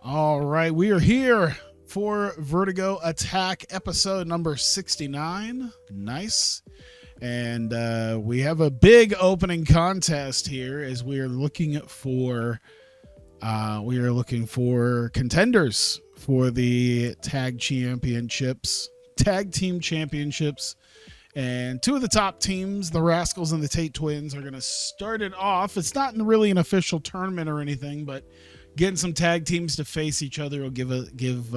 All right, we are here for Vertigo Attack episode number 69. Nice. And we have a big opening contest here as we are looking for contenders for the tag team championships. And two of the top teams, the Rascals and the Tate Twins, are going to start it off. It's not really an official tournament or anything, but getting some tag teams to face each other will give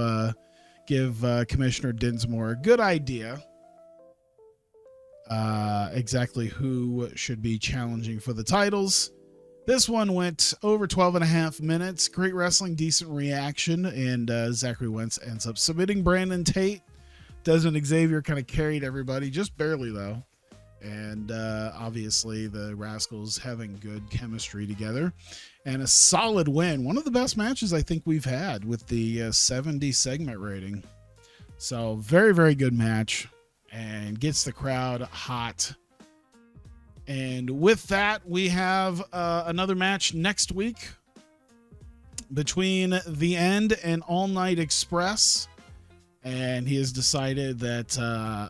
Commissioner Dinsmore a good idea exactly who should be challenging for the titles. This one went over 12 and a half minutes. Great wrestling, decent reaction, and Zachary Wentz ends up submitting Brandon Tate. Desmond Xavier kind of carried everybody, just barely though. And obviously the Rascals having good chemistry together. And a solid win. One of the best matches I think we've had with the 70 segment rating. So very, very good match. And gets the crowd hot. And with that, we have another match next week between The End and All Night Express. And he has decided that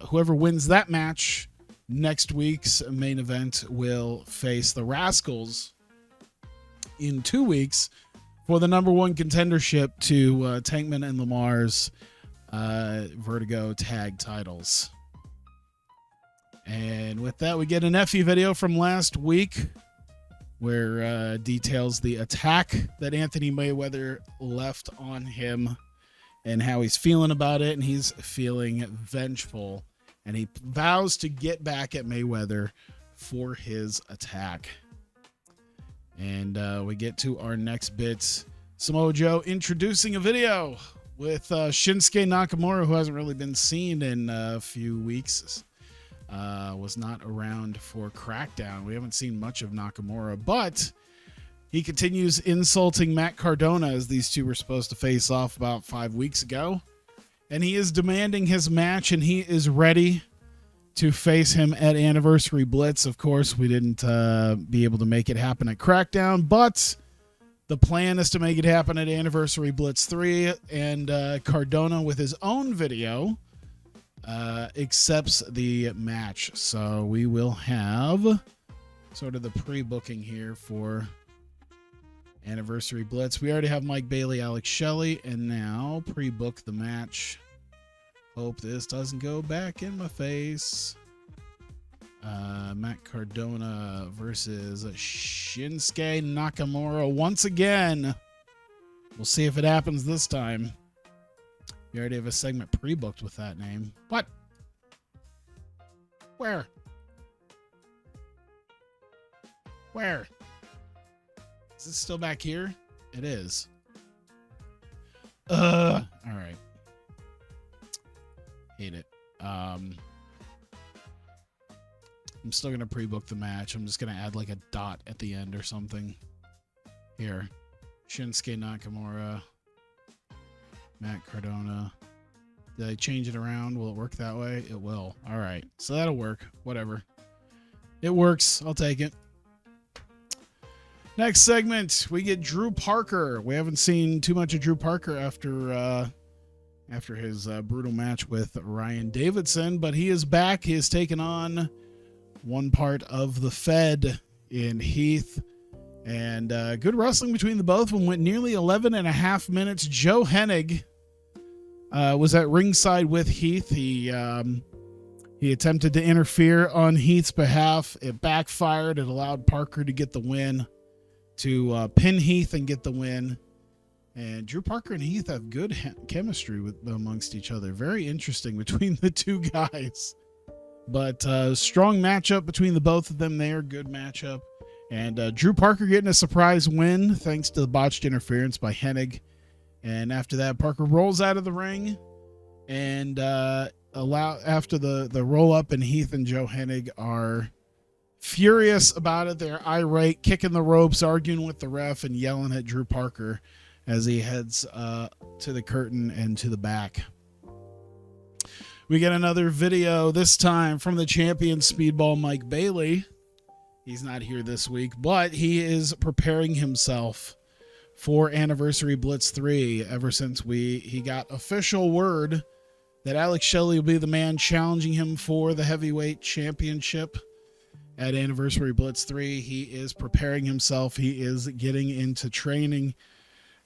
whoever wins that match next week's main event will face the Rascals in 2 weeks for the number one contendership to Tankman and Lamar's Vertigo tag titles. And with that, we get an Effie video from last week where details the attack that Anthony Mayweather left on him and how he's feeling about it. And he's feeling vengeful. And he vows to get back at Mayweather for his attack. And we get to our next bits. Samoa Joe introducing a video with Shinsuke Nakamura, who hasn't really been seen in a few weeks. Was not around for Crackdown. We haven't seen much of Nakamura, but he continues insulting Matt Cardona as these two were supposed to face off about 5 weeks ago. And he is demanding his match, and he is ready to face him at Anniversary Blitz. Of course, we didn't be able to make it happen at Crackdown, but the plan is to make it happen at Anniversary Blitz 3, and Cardona, with his own video, accepts the match. So we will have sort of the pre-booking here for Anniversary Blitz. We already have Mike Bailey, Alex Shelley, and now pre-book the match. Hope this doesn't go back in my face. Matt Cardona versus Shinsuke Nakamura once again. We'll see if it happens this time. We already have a segment pre-booked with that name. What? Where? Is it still back here? It is. All right. Hate it. I'm still going to pre-book the match. I'm just going to add like a dot at the end or something. Here. Shinsuke Nakamura. Matt Cardona. Did I change it around? Will it work that way? It will. All right. So that'll work. Whatever. It works. I'll take it. Next segment, we get Drew Parker. We haven't seen too much of Drew Parker after his brutal match with Ryan Davidson, but he is back. He has taken on one part of the Fed in Heath. And good wrestling between the both of them. Went nearly 11 and a half minutes. Joe Hennig was at ringside with Heath. He attempted to interfere on Heath's behalf. It backfired. It allowed Parker to get the win, to pin Heath and get the win. And Drew Parker and Heath have good chemistry amongst each other. Very interesting between the two guys. But strong matchup between the both of them there. Good matchup. And Drew Parker getting a surprise win thanks to the botched interference by Hennig. And after that, Parker rolls out of the ring. And after the roll up, and Heath and Joe Hennig are furious about it. They're irate, kicking the ropes, arguing with the ref, and yelling at Drew Parker as he heads to the curtain and to the back. We get another video, this time from the champion Speedball Mike Bailey. He's not here this week, but he is preparing himself for Anniversary Blitz 3 ever since he got official word that Alex Shelley will be the man challenging him for the heavyweight championship at Anniversary Blitz 3. He is preparing himself. He is getting into training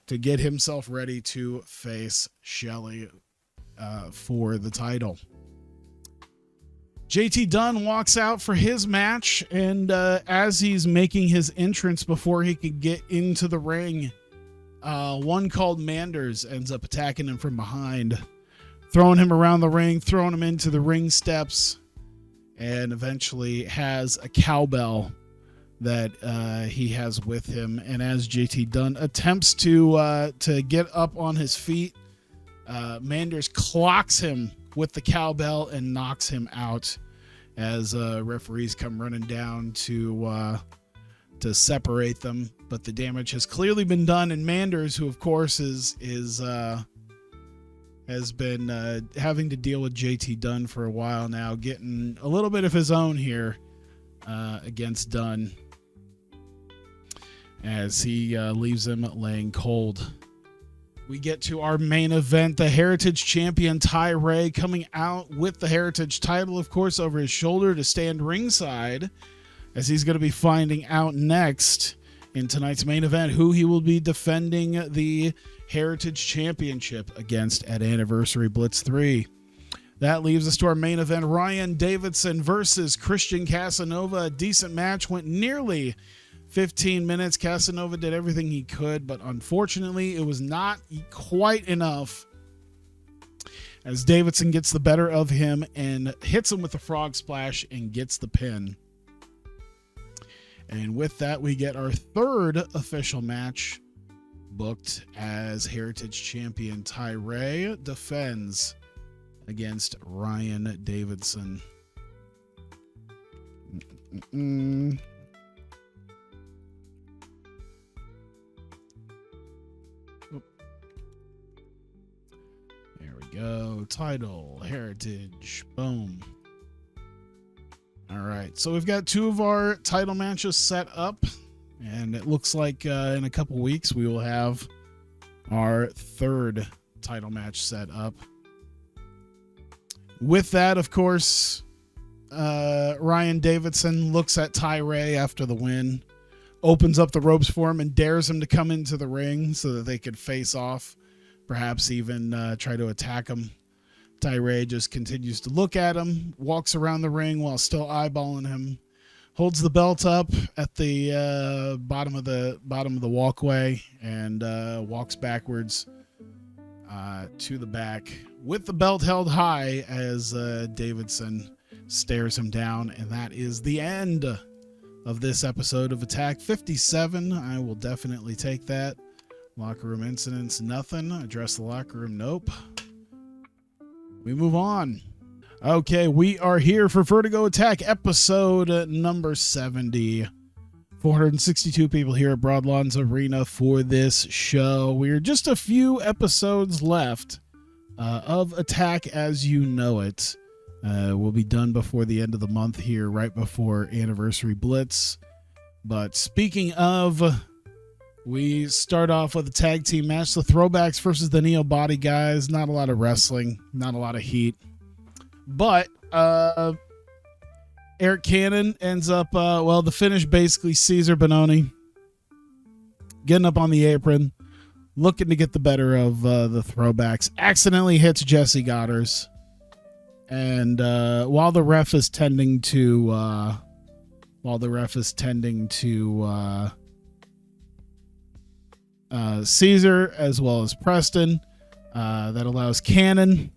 to get himself ready to face Shelley for the title. JT Dunn walks out for his match, and as he's making his entrance before he could get into the ring, one called Manders ends up attacking him from behind, throwing him around the ring, throwing him into the ring steps, and eventually has a cowbell that he has with him. And as JT Dunn attempts to get up on his feet, Manders clocks him with the cowbell and knocks him out as referees come running down to separate them. But the damage has clearly been done, and Manders, who of course has been having to deal with JT Dunn for a while now, getting a little bit of his own here against Dunn as he leaves him laying cold. We get to our main event, the Heritage Champion Ty Ray coming out with the Heritage title, of course, over his shoulder to stand ringside, as he's going to be finding out next in tonight's main event who he will be defending the Heritage Championship against at Anniversary Blitz 3. That leaves us to our main event, Ryan Davidson versus Christian Casanova. A decent match, went nearly 15 minutes. Casanova did everything he could, but unfortunately it was not quite enough, as Davidson gets the better of him and hits him with the frog splash and gets the pin. And with that, we get our third official match booked, as Heritage Champion Ty Ray defends against Ryan Davidson. There we go. Title, Heritage, boom. All right, so we've got two of our title matches set up, and it looks like in a couple weeks we will have our third title match set up. With that, of course, Ryan Davidson looks at Ty Ray after the win, opens up the ropes for him, and dares him to come into the ring so that they could face off, perhaps even try to attack him. Ty Ray just continues to look at him, walks around the ring while still eyeballing him, holds the belt up at the bottom of the walkway, and walks backwards to the back with the belt held high as Davidson stares him down. And that is the end of this episode of Attack 57. I will definitely take that. Locker room incidents, nothing. Address the locker room, nope. We move on. Okay, we are here for Vertigo Attack episode number 70. 462 people here at Broadlawns Arena for this show. We're just a few episodes left of Attack as you know it. We'll be done before the end of the month here, right before Anniversary Blitz. But speaking of, we start off with a tag team match, the Throwbacks versus the Neo Body Guys. Not a lot of wrestling, not a lot of heat. But Eric Cannon ends up, the finish basically Caesar Bononi getting up on the apron, looking to get the better of the Throwbacks. Accidentally hits Jesse Goddard. And while the ref is tending to Caesar as well as Preston, that allows Cannon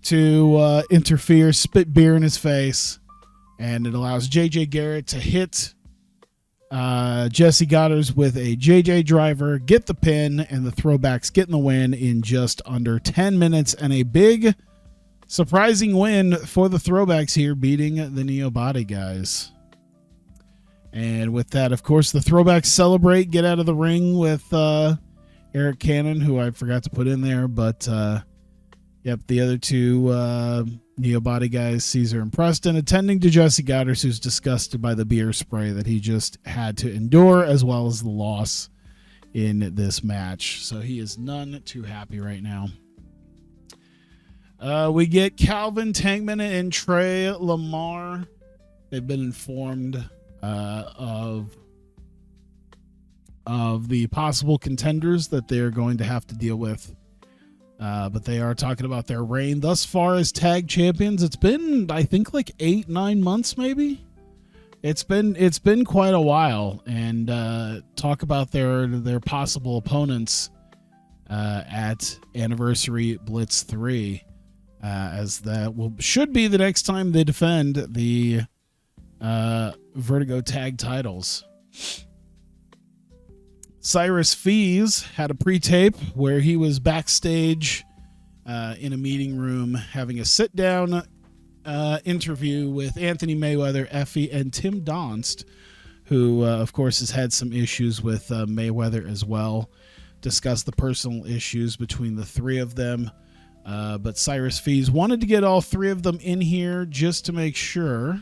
to interfere, spit beer in his face, and it allows JJ Garrett to hit Jesse Goddard with a JJ driver, get the pin, and the Throwbacks getting the win in just under 10 minutes, and a big surprising win for the Throwbacks here, beating the Neo Body Guys. And with that, of course, the Throwbacks celebrate, get out of the ring with Eric Cannon, who I forgot to put in there. But, the other two Neo Body Guys, Caesar and Preston, attending to Jesse Goddard, who's disgusted by the beer spray that he just had to endure, as well as the loss in this match. So he is none too happy right now. We get Calvin Tankman and Trey Lamar. They've been informed of the possible contenders that they're going to have to deal with. But they are talking about their reign thus far as tag champions. It's been, I think, like 8-9 months, maybe. It's been quite a while, and talk about their possible opponents at Anniversary Blitz 3, as that should be the next time they defend the Vertigo tag titles. Cyrus Fees had a pre-tape where he was backstage in a meeting room having a sit-down interview with Anthony Mayweather, Effie, and Tim Donst, who, of course, has had some issues with Mayweather as well. Discussed the personal issues between the three of them. But Cyrus Fees wanted to get all three of them in here just to make sure.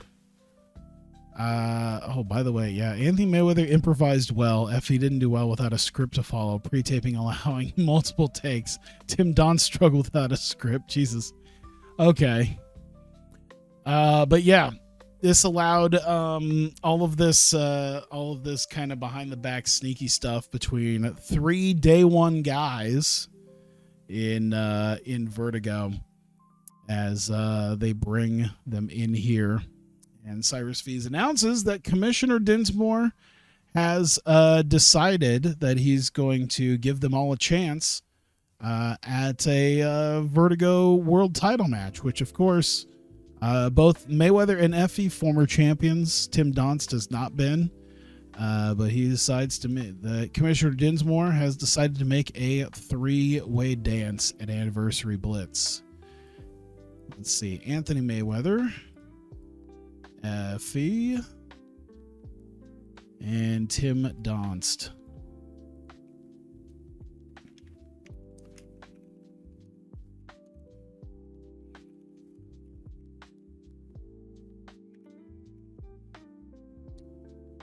By the way, yeah, Anthony Mayweather improvised well. Effie didn't do well without a script to follow. Pre-taping allowing multiple takes. Tim Donst struggled without a script. Jesus. Okay. But yeah, this allowed all of this kind of behind the back sneaky stuff between three day one guys in Vertigo as they bring them in here. And Cyrus Fees announces that Commissioner Dinsmore has decided that he's going to give them all a chance at a Vertigo world title match, which, of course, both Mayweather and Effie, former champions. Tim Donst has not been, but he decides the Commissioner Dinsmore has decided to make a three-way dance at Anniversary Blitz. Let's see, Anthony Mayweather, Effie, and Tim Donst.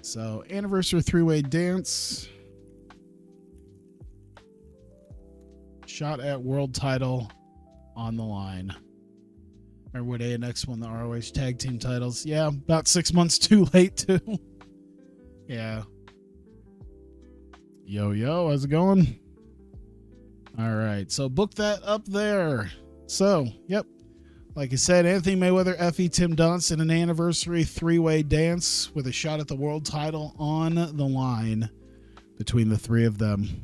So, Anniversary three-way dance. Shot at world title on the line. Remember when ANX won the ROH tag team titles? Yeah, about 6 months too late, too. Yeah. Yo, how's it going? All right, so book that up there. So, yep. Like I said, Anthony Mayweather, Effie, Tim Donst in an anniversary three-way dance with a shot at the world title on the line between the three of them.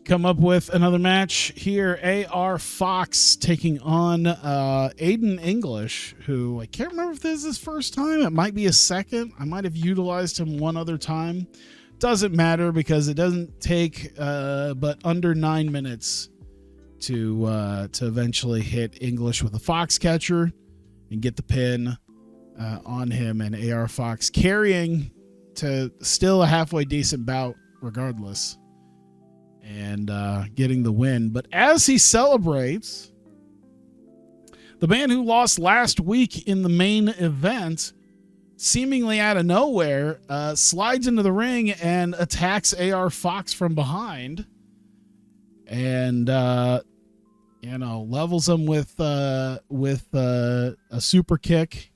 Come up with another match here. AR Fox taking on Aiden English, who I can't remember if this is his first time. It might be his second. I might have utilized him one other time. Doesn't matter because it doesn't take but under 9 minutes to eventually hit English with a fox catcher and get the pin on him, and AR Fox carrying to still a halfway decent bout regardless, and getting the win. But as he celebrates, the man who lost last week in the main event, seemingly out of nowhere, slides into the ring and attacks AR Fox from behind, and levels him with a super kick,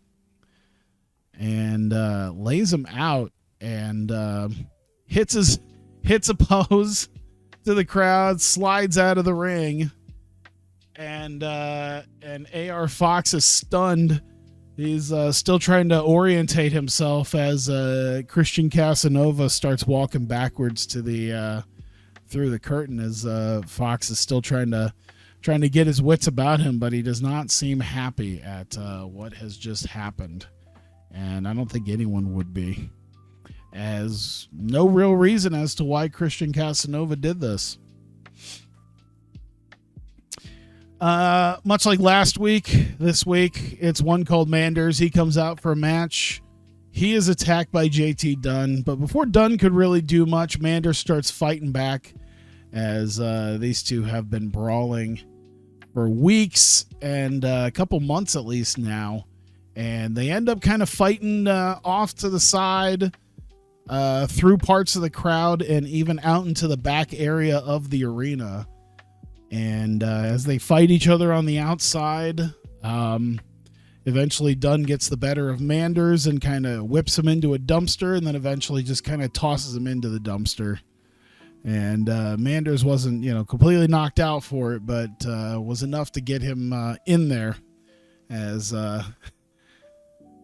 and lays him out, and hits a pose to the crowd, slides out of the ring, and AR Fox is stunned. He's still trying to orientate himself as Christian Casanova starts walking backwards to the through the curtain, as Fox is still trying to get his wits about him, but he does not seem happy at what has just happened, and I don't think anyone would be, as no real reason as to why Christian Casanova did this. Much like last week, this week, it's one called Manders. He comes out for a match. He is attacked by JT Dunn, but before Dunn could really do much, Manders starts fighting back, as these two have been brawling for weeks and a couple months at least now, and they end up kind of fighting off to the side. through parts of the crowd and even out into the back area of the arena. And as they fight each other on the outside, eventually Dunn gets the better of Manders and kind of whips him into a dumpster, and then eventually just kind of tosses him into the dumpster. And Manders wasn't, completely knocked out for it, but was enough to get him in there as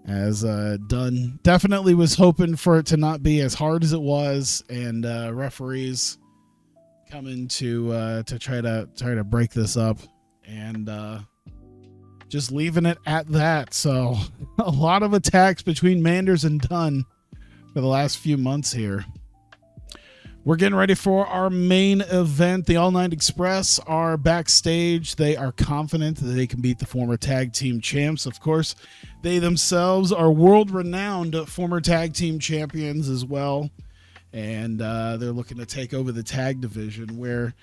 Dunn definitely was hoping for it to not be as hard as it was, and referees coming to try to break this up, and just leaving it at that. So a lot of attacks between Manders and Dunn for the last few months here. We're getting ready for our main event. The All Night Express are backstage. They are confident that they can beat the former tag team champs. Of course, they themselves are world-renowned former tag team champions as well. And they're looking to take over the tag division, where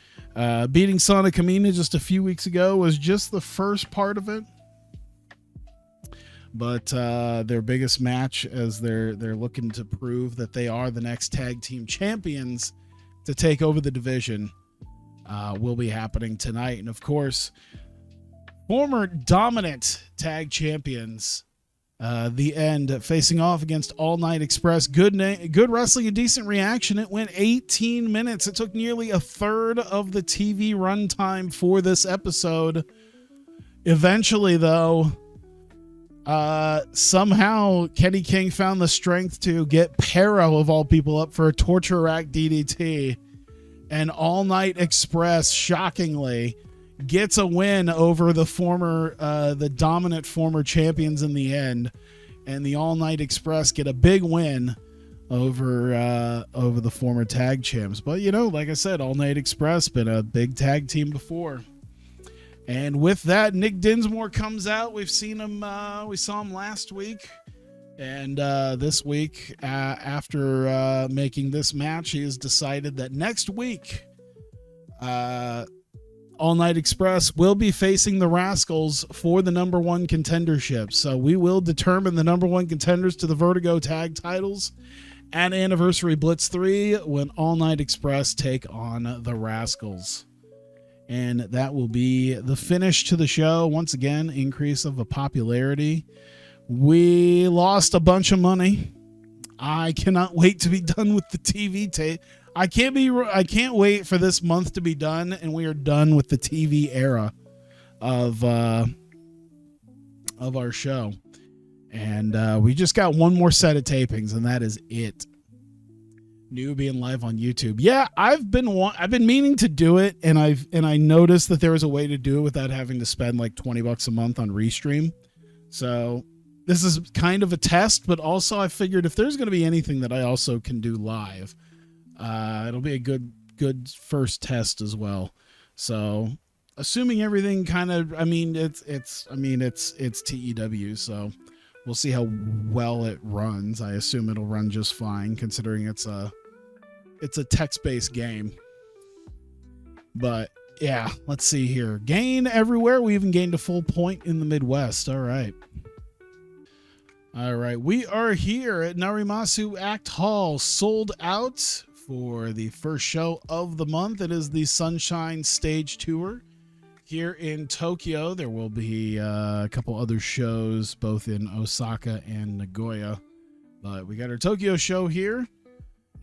beating Sonic Amina just a few weeks ago was just the first part of it. But their biggest match, as they're looking to prove that they are the next tag team champions to take over the division, will be happening tonight. And of course, former dominant tag champions, The End, facing off against All Night Express. Good wrestling, a decent reaction. It went 18 minutes. It took nearly a third of the TV runtime for this episode. Eventually, though, somehow Kenny King found the strength to get Pero, of all people, up for a torture rack DDT, and All Night Express shockingly gets a win over the dominant former champions in the end, and the All Night Express get a big win over the former tag champs. But like I said, All Night Express been a big tag team before. And with that, Nick Dinsmore comes out. We've seen him. We saw him last week, and this week, after making this match, he has decided that next week, All Night Express will be facing the Rascals for the number one contendership. So we will determine the number one contenders to the Vertigo tag titles at Anniversary Blitz 3 when All Night Express take on the Rascals. And that will be the finish to the show. Once again, increase of a popularity. We lost a bunch of money. I cannot wait to be done with the TV tape. I can't wait for this month to be done, and we are done with the TV era of our show. And we just got one more set of tapings, and that is it. New being live on YouTube. Yeah, I've been meaning to do it, and I noticed that there was a way to do it without having to spend like $20 a month on Restream. So this is kind of a test, but also I figured if there's going to be anything that I also can do live, it'll be a good first test as well. So assuming everything kind of, it's TEW, so we'll see how well it runs. I assume it'll run just fine, considering it's a text-based game. But yeah, let's see here. Gain everywhere. We even gained a full point in the Midwest. All right. We are here at Narimasu Act Hall, sold out for the first show of the month. It is the Sunshine Stage Tour here in Tokyo. There will be a couple other shows both in Osaka and Nagoya, but we got our Tokyo show here.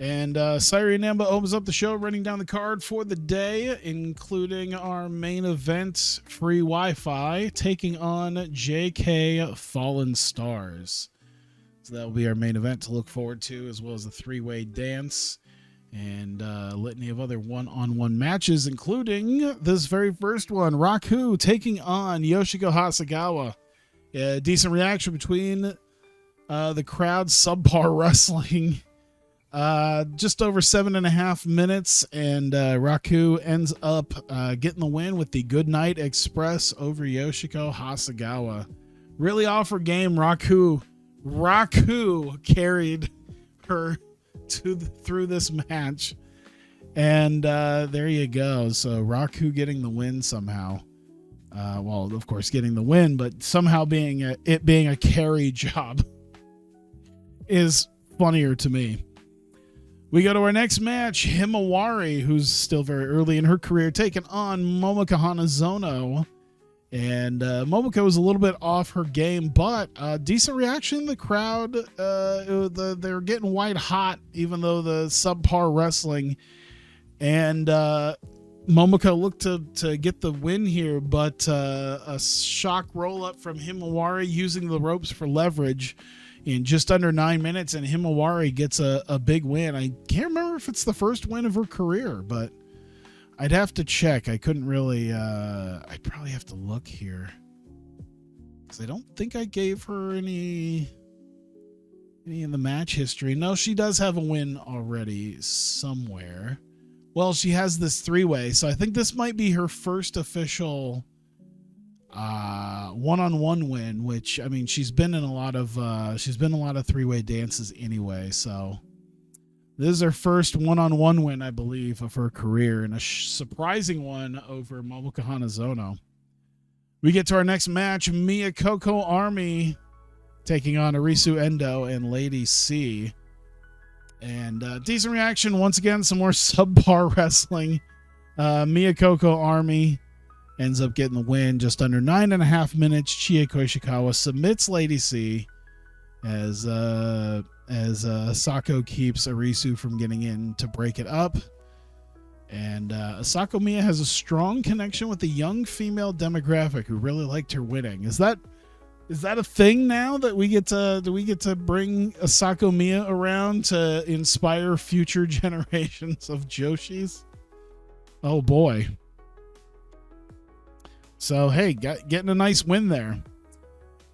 And Sairi Namba opens up the show, running down the card for the day, including our main event, Free Wi-Fi, taking on JK Fallen Stars. So that will be our main event to look forward to, as well as a three-way dance and a litany of other one-on-one matches, including this very first one, Raku taking on Yoshiko Hasegawa. A decent reaction between the crowd, subpar wrestling. Just over 7.5 minutes, and Raku ends up getting the win with the Goodnight Express over Yoshiko Hasegawa. Really off her game. Raku carried her through this match, and there you go. So Raku getting the win somehow. Well, of course, getting the win, but somehow being a carry job is funnier to me. We go to our next match, Himawari, who's still very early in her career, taking on Momoko Hanazono. And Momoko was a little bit off her game, but decent reaction. The crowd, they're getting white hot, even though the subpar wrestling. And Momoko looked to get the win here, but a shock roll-up from Himawari using the ropes for leverage in just under 9 minutes, and Himawari gets a big win. I can't remember if it's the first win of her career, but I'd have to check. I couldn't really... I'd probably have to look here, because I don't think I gave her any in the match history. No, she does have a win already somewhere. Well, she has this 3-way, so I think this might be her first official one-on-one win, which, I mean, she's been in a lot of 3-way dances anyway, so this is her first one-on-one win, I believe, of her career, and a surprising one over Momoko Hanazono. We get to our next match, Miyakoko Army taking on Arisu Endo and Lady C. And decent reaction. Once again, some more subpar wrestling. Miyakoko Army ends up getting the win just under 9.5 minutes. Chieko Ishikawa submits Lady C as Asako keeps Arisu from getting in to break it up. And Asako Miya has a strong connection with the young female demographic who really liked her winning. Is that a thing now that we get to bring Asako Miya around to inspire future generations of Joshis? Oh boy. So hey, getting a nice win there.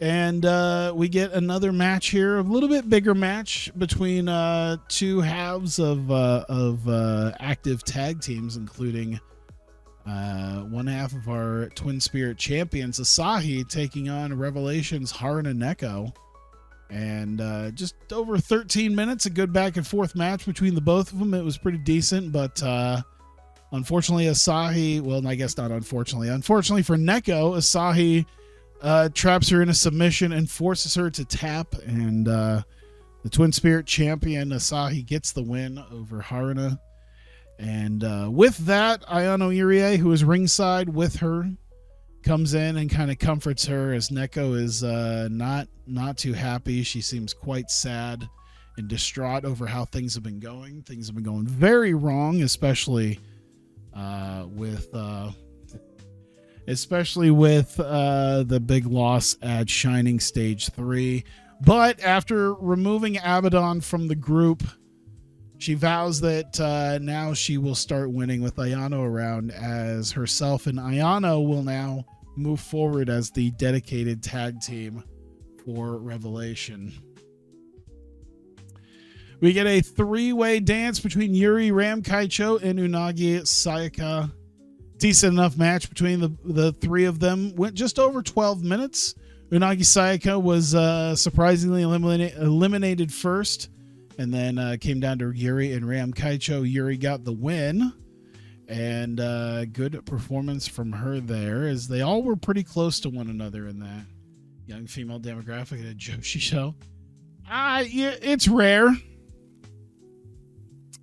And we get another match here, a little bit bigger match between two halves of active tag teams, including one half of our Twin Spirit champions, Asahi, taking on Revelation's Haruna Neko. And just over 13 minutes, a good back and forth match between the both of them. It was pretty decent, but unfortunately, Asahi, well, I guess not unfortunately. Unfortunately for Neko, Asahi traps her in a submission and forces her to tap. And the Twin Spirit champion, Asahi, gets the win over Haruna. And with that, Ayano Irie, who is ringside with her, comes in and kind of comforts her as Neko is not too happy. She seems quite sad and distraught over how things have been going. Things have been going very wrong, especially with the big loss at Shining Stage 3. But after removing Abaddon from the group, she vows that now she will start winning with Ayano around, as herself and Ayano will now move forward as the dedicated tag team for Revelation. We get a 3-way dance between Yuri Ramkaicho and Unagi Sayaka. Decent enough match between the three of them. Went just over 12 minutes. Unagi Sayaka was surprisingly eliminated first. And then came down to Yuri and Ramkaicho. Yuri got the win. And good performance from her there, as they all were pretty close to one another in that young female demographic at a Joshi show. Yeah, it's rare.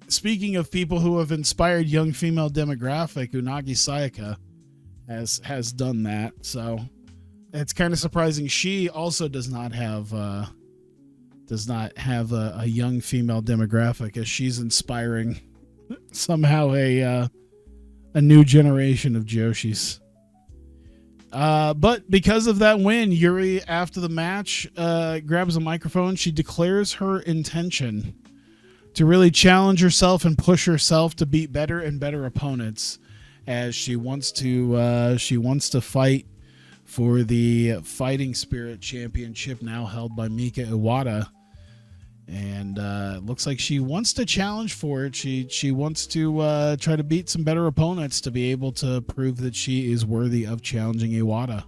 Speaking of people who have inspired young female demographic, Unagi Sayaka has done that. So it's kind of surprising. She also does not have a young female demographic, as she's inspiring somehow a new generation of Joshis. But because of that win, Yuri, after the match, grabs a microphone. She declares her intention to really challenge herself and push herself to beat better and better opponents, as she wants to fight for the Fighting Spirit Championship, now held by Mika Iwata. And it looks like she wants to challenge for it. She wants to try to beat some better opponents to be able to prove that she is worthy of challenging Iwata.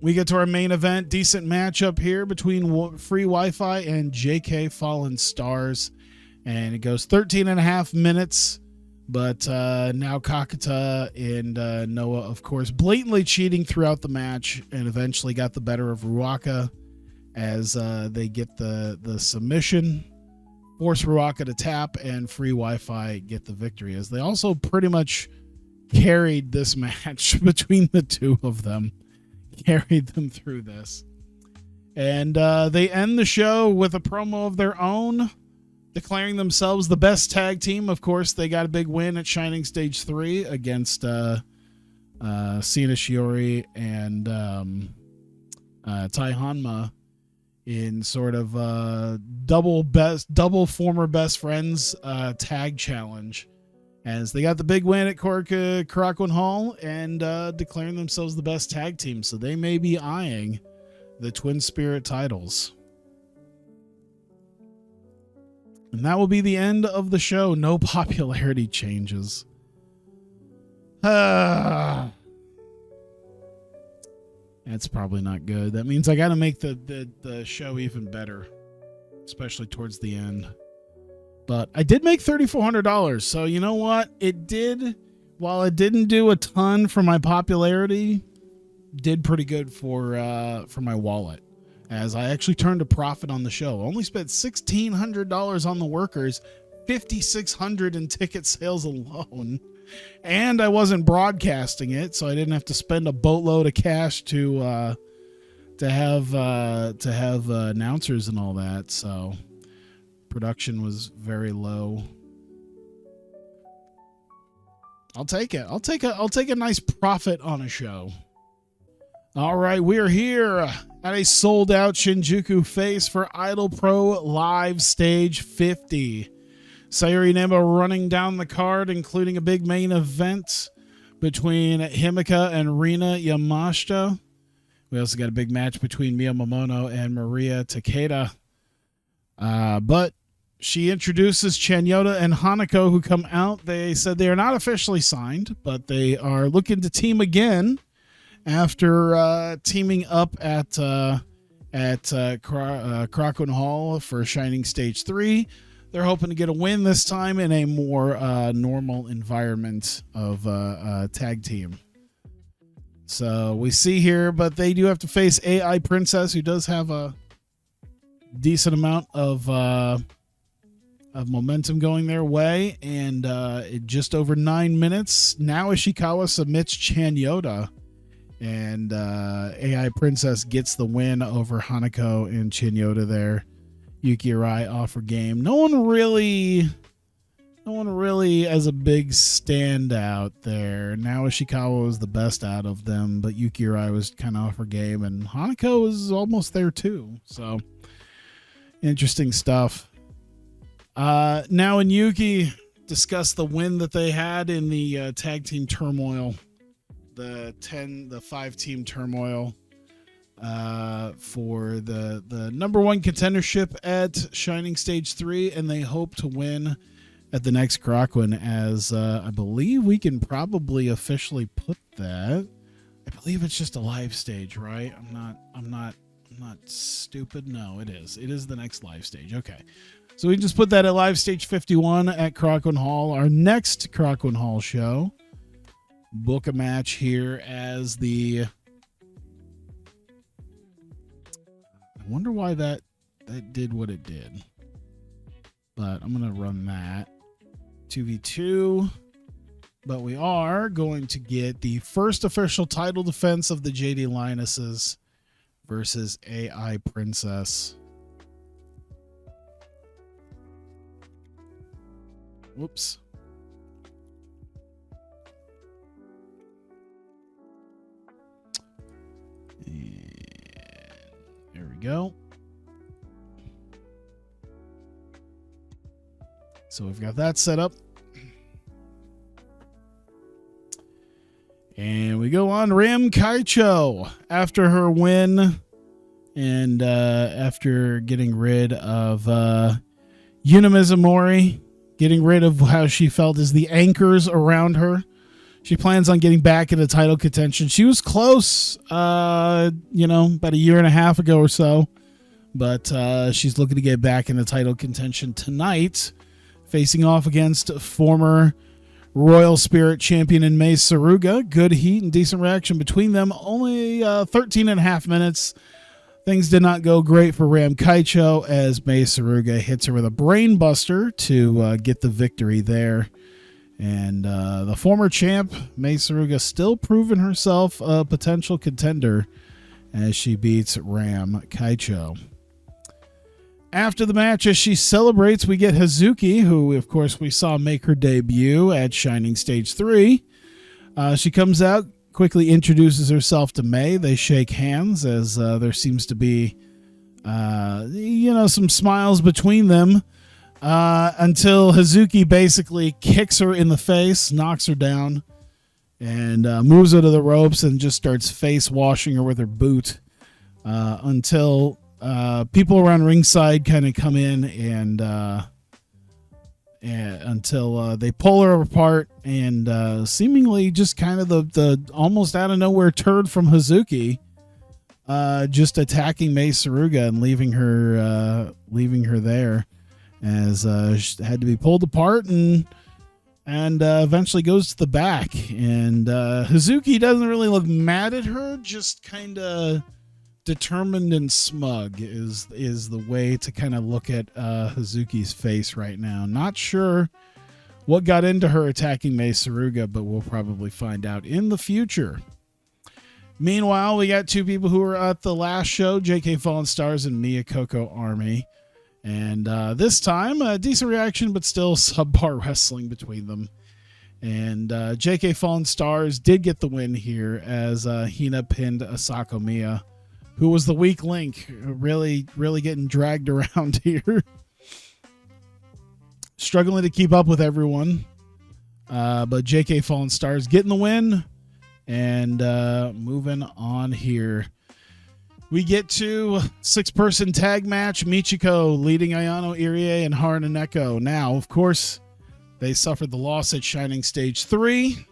We get to our main event. Decent matchup here between Free Wi-Fi and JK Fallen Stars. And it goes 13.5 minutes. But now Kakata and Noah, of course, blatantly cheating throughout the match, and eventually got the better of Ruaka as they get the submission. force Ruaka to tap, and free Wi-Fi get the victory, as they also pretty much carried this match between the two of them. Carried them through this. And they end the show with a promo of their own, declaring themselves the best tag team. Of course, they got a big win at Shining Stage 3 against Sina Shiori and Tai Hanma in sort of double former best friends tag challenge, as they got the big win at Korakuen Hall and declaring themselves the best tag team. So they may be eyeing the Twin Spirit titles. And that will be the end of the show. No popularity changes. That's probably not good. That means I got to make the show even better, especially towards the end. But I did make $3,400. So you know what? It did, while it didn't do a ton for my popularity, did pretty good for my wallet, as I actually turned a profit on the show. Only spent $1,600 on the workers, $5,600 in ticket sales alone, and I wasn't broadcasting it, so I didn't have to spend a boatload of cash to have announcers and all that. So production was very low. I'll take it. I'll take a nice profit on a show. All right, we are here at a sold-out Shinjuku face for IdolPro Live Stage 50. Sayuri Neba running down the card, including a big main event between Himika and Rina Yamashita. We also got a big match between Mia Momono and Maria Takeda. But she introduces Chanyota and Hanako, who come out. They said they are not officially signed, but they are looking to team again after teaming up at Korakuen Hall for Shining Stage 3. They're hoping to get a win this time in a more normal environment of tag team. So we see here, but they do have to face AI Princess, who does have a decent amount of momentum going their way. And in just over 9 minutes, now Ishikawa submits Chanyota. And AI Princess gets the win over Hanako and Chanyota there. Yuki Arai off her game. No one really as a big standout there. Now Ishikawa was the best out of them, but Yuki Arai was kind of off her game, and Hanako was almost there too. So interesting stuff. Now and Yuki discuss the win that they had in the tag team turmoil, the 5-team turmoil. For the number one contendership at Shining Stage 3, and they hope to win at the next Korakuen, as I believe we can probably officially put that. I believe it's just a live stage, right? I'm not stupid. No, it is. It is the next live stage. Okay. So we just put that at live stage 51 at Korakuen Hall. Our next Korakuen Hall show. Book a match here as the... I wonder why that did what it did. But I'm going to run that. 2v2. But we are going to get the first official title defense of the JD Lionesses versus AI Princess. Whoops. There we go. So we've got that set up. And we go on Ram Kaicho after her win and after getting rid of Yuna Mizumori, getting rid of how she felt as the anchors around her. She plans on getting back into title contention. She was close, about a year and a half ago or so. But she's looking to get back into title contention tonight, facing off against former Royal Spirit champion in Mei Saruga. Good heat and decent reaction between them. Only 13 and a half minutes. Things did not go great for Ram Kaicho as Mei Suruga hits her with a brain buster to get the victory there. And the former champ, Mei Suruga, still proving herself a potential contender as she beats Ram Kaicho. After the match, as she celebrates, we get Hazuki, who, of course, we saw make her debut at Shining Stage 3. She comes out, quickly introduces herself to Mei. They shake hands as there seems to be, some smiles between them until Hazuki basically kicks her in the face, knocks her down, and moves her to the ropes and just starts face washing her with her boot until people around ringside kind of come in and until they pull her apart and seemingly just kind of the almost out of nowhere turd from Hazuki just attacking Mei Suruga and leaving her there as she had to be pulled apart and eventually goes to the back. And Hazuki doesn't really look mad at her, just kind of determined and smug is the way to kind of look at Hazuki's face right now. Not sure what got into her attacking Mei Suruga, but we'll probably find out in the future. Meanwhile, we got two people who were at the last show, JK Fallen Stars and Miyakoko Army. And this time, a decent reaction, but still subpar wrestling between them. And JK Fallen Stars did get the win here as Hina pinned Asako Miya, who was the weak link, really getting dragged around here. Struggling to keep up with everyone. But JK Fallen Stars getting the win. And moving on here. We get to 6-person tag match. Michiko leading Ayano Irie and Haruna Neko. Now, of course, they suffered the loss at Shining Stage 3.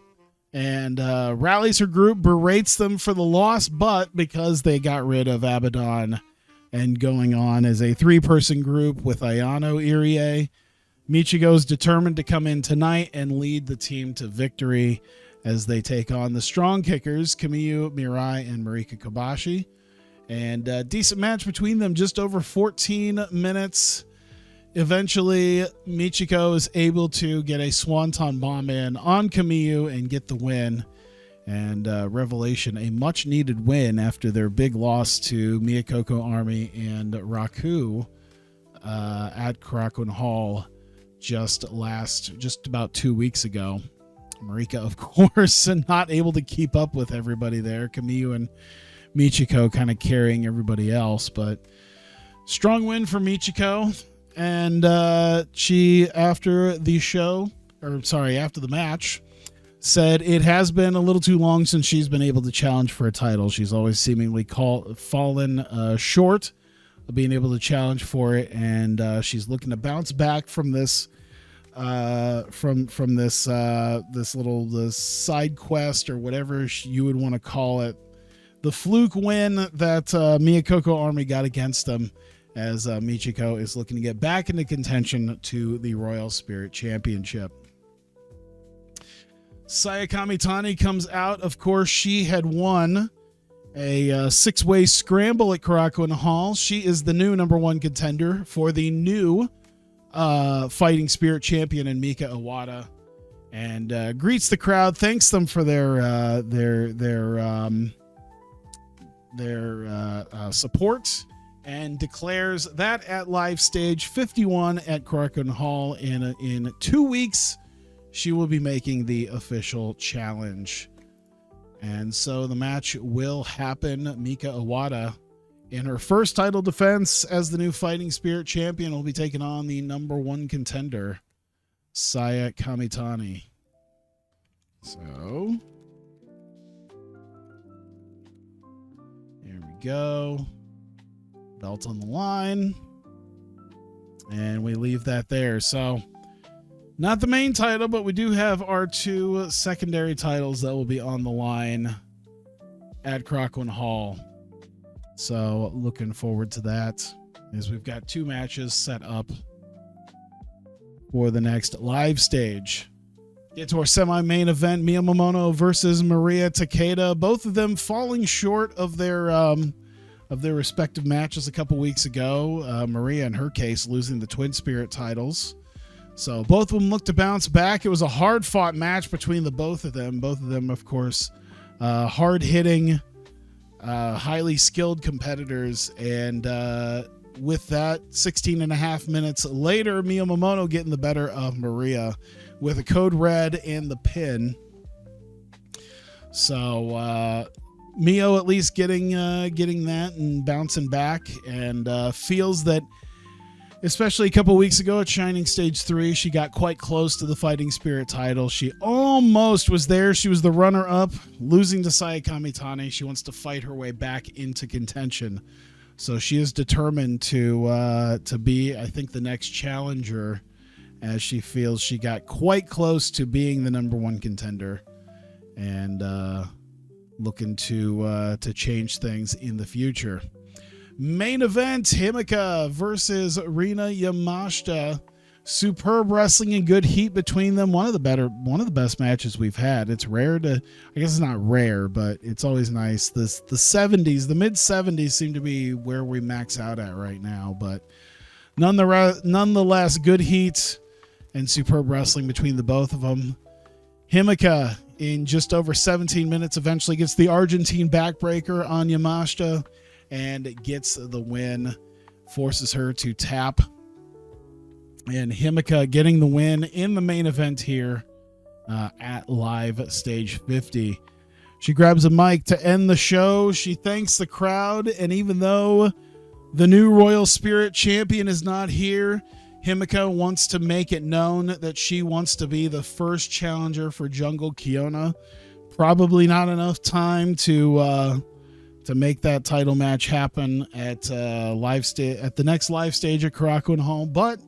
And rallies her group, berates them for the loss, but because they got rid of Abaddon and going on as a 3-person group with Ayano Irie, Michiko's determined to come in tonight and lead the team to victory as they take on the strong kickers, Kamiyu Mirai and Marika Kobashi. And a decent match between them, just over 14 minutes. Eventually, Michiko is able to get a Swanton Bomb in on Kamiyu and get the win. And Revelation, a much-needed win after their big loss to Miyakoko Army and Raku at Korakuen Hall just about 2 weeks ago. Marika, of course, not able to keep up with everybody there. Kamiyu and Michiko kind of carrying everybody else, but strong win for Michiko. And she, after the match, said it has been a little too long since she's been able to challenge for a title. She's always seemingly fallen short of being able to challenge for it, and she's looking to bounce back from this this side quest or whatever you would want to call it, the fluke win that Miyakoko Army got against them, as Michiko is looking to get back into contention to the Royal Spirit Championship. Saya Kamitani comes out. Of course, she had won a 6-way scramble at Korakuen Hall. She is the new number 1 contender for the new Fighting Spirit Champion in Mika Iwata, and greets the crowd, thanks them for their support, and declares that at live stage 51 at Korakuen Hall in 2 weeks, she will be making the official challenge. And so the match will happen. Mika Iwata, in her first title defense as the new Fighting Spirit Champion, will be taking on the number 1 contender, Saya Kamitani. So, here we go. Belt on the line. And we leave that there. So, not the main title, but we do have our 2 secondary titles that will be on the line at Korakuen Hall. So, looking forward to that, as we've got 2 matches set up for the next live stage. Get to our semi-main event, Miyamoto versus Maria Takeda. Both of them falling short of their of their respective matches a couple weeks ago. Maria, in her case, losing the Twin Spirit titles. So both of them looked to bounce back. It was a hard-fought match between the both of them. Both of them, of course, hard-hitting, highly skilled competitors. And with that, 16 and a half minutes later, Mio Momono getting the better of Maria with a code red and the pin. So Mio at least getting that and bouncing back, and feels that, especially a couple weeks ago at Shining Stage 3, she got quite close to the Fighting Spirit title. She almost was there. She was the runner-up, losing to Saya Kamitani. She wants to fight her way back into contention. So she is determined to be, I think, the next challenger, as she feels she got quite close to being the number one contender, and looking to change things in the future. Main event, Himeka versus Rina Yamashita. Superb wrestling and good heat between them. One of the best matches we've had. It's rare to, I guess it's not rare, but it's always nice. The 70s, the mid 70s seem to be where we max out at right now, but nonetheless, good heat and superb wrestling between the both of them. Himeka, in just over 17 minutes, eventually gets the Argentine backbreaker on Yamashita and gets the win, forces her to tap. And Himeka getting the win in the main event here at Live Stage 50. She grabs a mic to end the show. She thanks the crowd, and even though the new Royal Spirit champion is not here, Himeka wants to make it known that she wants to be the first challenger for Jungle Kiona. Probably not enough time to make that title match happen at the next live stage at Korakuen Hall, but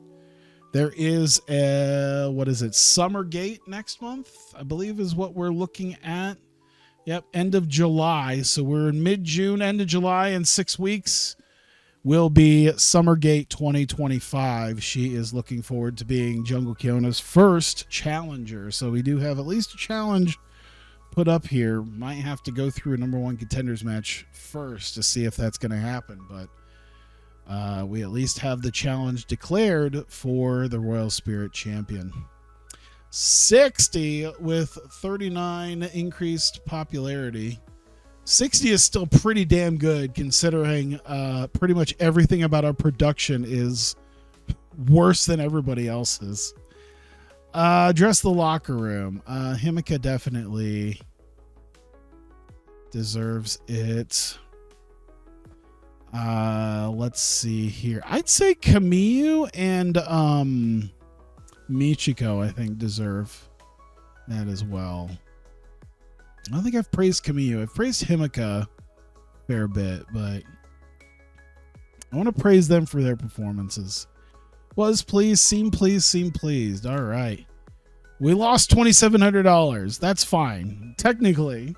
there is Summergate next month, I believe, is what we're looking at. Yep, end of July. So we're in mid-June, end of July, in 6 weeks will be Summergate 2025. She is looking forward to being Jungle Kiona's first challenger. So we do have at least a challenge put up here. Might have to go through a number one contenders match first to see if that's going to happen, but we at least have the challenge declared for the Royal Spirit champion. 60 with 39 increased popularity. 60 is still pretty damn good, considering pretty much everything about our production is worse than everybody else's. Address the locker room. Himeka definitely deserves it. Let's see here. I'd say Kamiyu and Michiko, I think, deserve that as well. I don't think I've praised Kamiyu. I've praised Himeka a fair bit, but I want to praise them for their performances. Was pleased, seemed pleased, seemed pleased. All right. We lost $2,700. That's fine. Technically,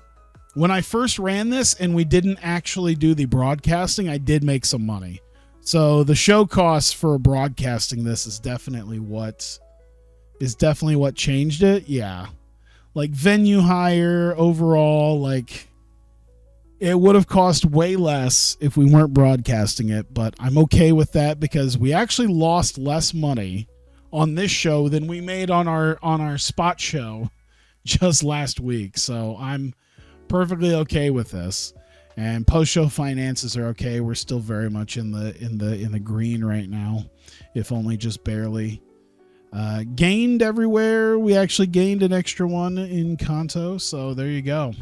when I first ran this and we didn't actually do the broadcasting, I did make some money. So the show costs for broadcasting this is definitely what changed it. Yeah. Like venue hire overall, like it would have cost way less if we weren't broadcasting it, but I'm okay with that because we actually lost less money on this show than we made on our spot show just last week. So I'm perfectly okay with this. And post-show finances are okay. We're still very much in the green right now, if only just barely. Gained everywhere. We actually gained an extra one in Kanto, so there you go.